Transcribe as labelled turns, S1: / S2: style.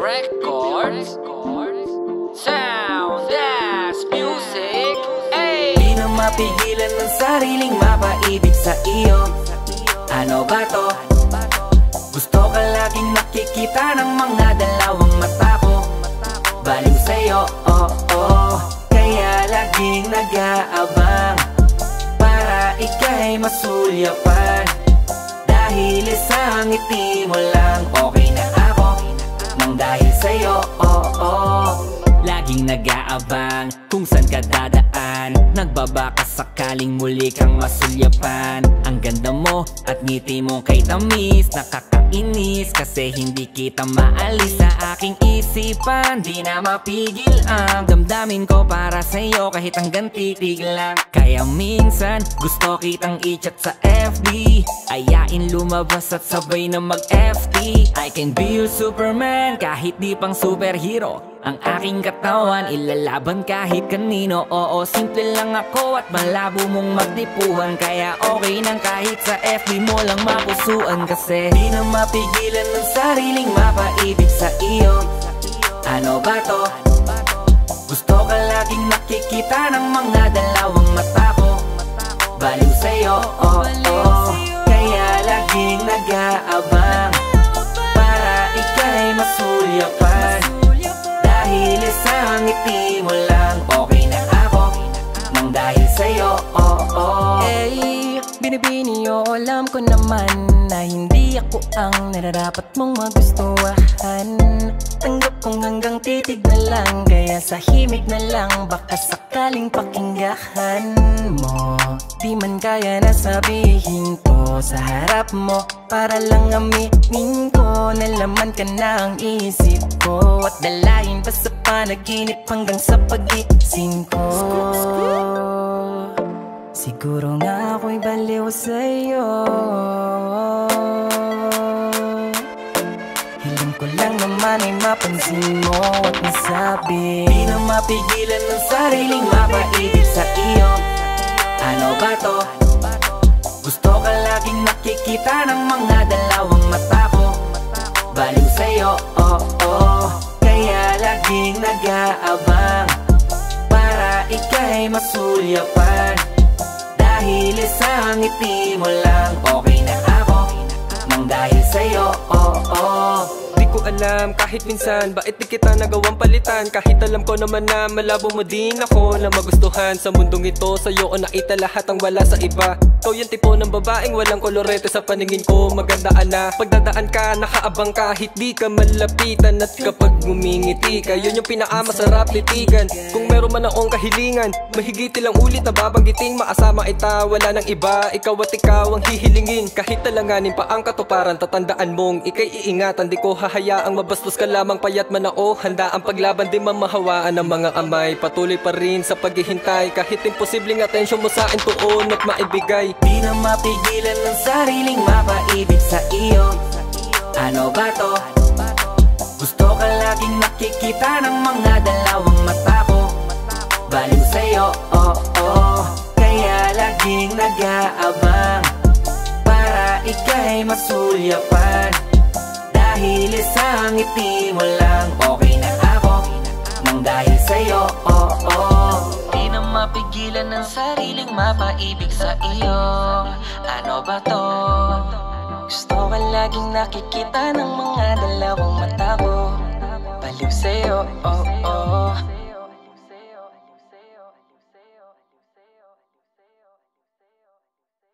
S1: Records, Sound as Music, ay!
S2: Di na mapigilan ng sariling mapaibig sa iyo. Ano ba to? Gusto ka laging nakikita ng mga dalawang mata ko. Baliw sa'yo, kaya laging nag-aabang para ika'y masulyapan. Dahil isang ngiti mo lang, okay na ako nang dahil sa'yo, laging nag-aabang kung saan ka dadaan. Nagbabaka sakaling muli kang masulyapan. Ang ganda mo at ngiti mo kay tamis, nakakainis kasi hindi kita maalis sa aking isipan. Di na mapigil ang damdamin ko para sa'yo kahit hanggang titig lang. Kaya minsan gusto kitang i-chat sa FB, ayain lumabas at sabay na mag-FT. I can be your Superman kahit di pang superhero. Ang aking katawan ilalaban kahit kanino. Oo, simple lang ako at malabo mong magdipuhan. Kaya okay nang kahit sa FB mo lang mapusuan. Kasi di na mapigilan ng sariling mapaibig sa iyo. Ano ba to? Gusto ka laging nakikita ng mga dalawang mata ko. Baliw sa'yo, kaya laging nag-aabang para ika'y masulyapan. Dahil isang ngiti mo lang, okay na ako nang dahil sa'yo,
S3: Hey, binibini o alam ko naman na hindi ako ang nararapat mong magustuhan. Tanggap kong hanggang titig na lang, kaya sa himig na lang baka sakaling pakinggan mo. Di man kaya na sabihin ko sa harap mo, para lang aminin ko na laman ka na ang isip ko. At dalayin pa sa panaginip hanggang sa pag-iising ko. Siguro nga ako'y baliw sa'yo. Hiling ko lang naman ay mapansin mo at masabi.
S2: Di na mapigilan ng sariling mapaibig sa iyo. Ano ba to? Gusto ka laging nakikita ng mga dalawang mata ko. Baliw sa'yo, kaya laging nag-aabang para ika'y masulyapan. Dahil isang ngiti mo lang, okay na ako nang dahil sa'yo,
S4: Di ko alam kahit minsan bakit di kita nagawang palitan. Kahit alam ko naman na malabo mo din ako na magustuhan. Sa mundong ito sa'yo o nakita lahat ang wala sa iba. Ikaw yung tipo ng babaeng walang kolorete sa paningin ko. Magandaan na pagdadaan ka, nakaabang kahit di ka malapitan. At kapag ngumingiti ka, yun yung pinakamasarap titigan. Kung meron man akong kahilingan, mahigit ilang ulit na babanggiting maasama ita, wala nang iba. Ikaw at ikaw ang hihilingin. Kahit talanganin pa ang katuparan, tatandaan mong ika'y iingatan. Di ko hahayaang mabastos ka lamang payat man ako. Handa ang paglaban, di mamahawaan ng mga amay. Patuloy pa rin sa paghihintay kahit imposibleng atensyon mo sa akin tuon at maibigay.
S2: Di na mapigilan ng sariling mapaibig sa iyo. Ano ba to? Gusto ka laging nakikita ng mga dalawang mata ko. Baliw sa'yo, kaya laging nag-aabang para ika'y masulyapan. Dahil isang ngiti mo lang, okay na ako nang dahil sa'yo,
S3: Di na mapigilan ng sariling mapaibig sa iyo. Ano ba to? Gusto ka laging nakikita ng mga dalawang mata ko. Baliw sa'yo,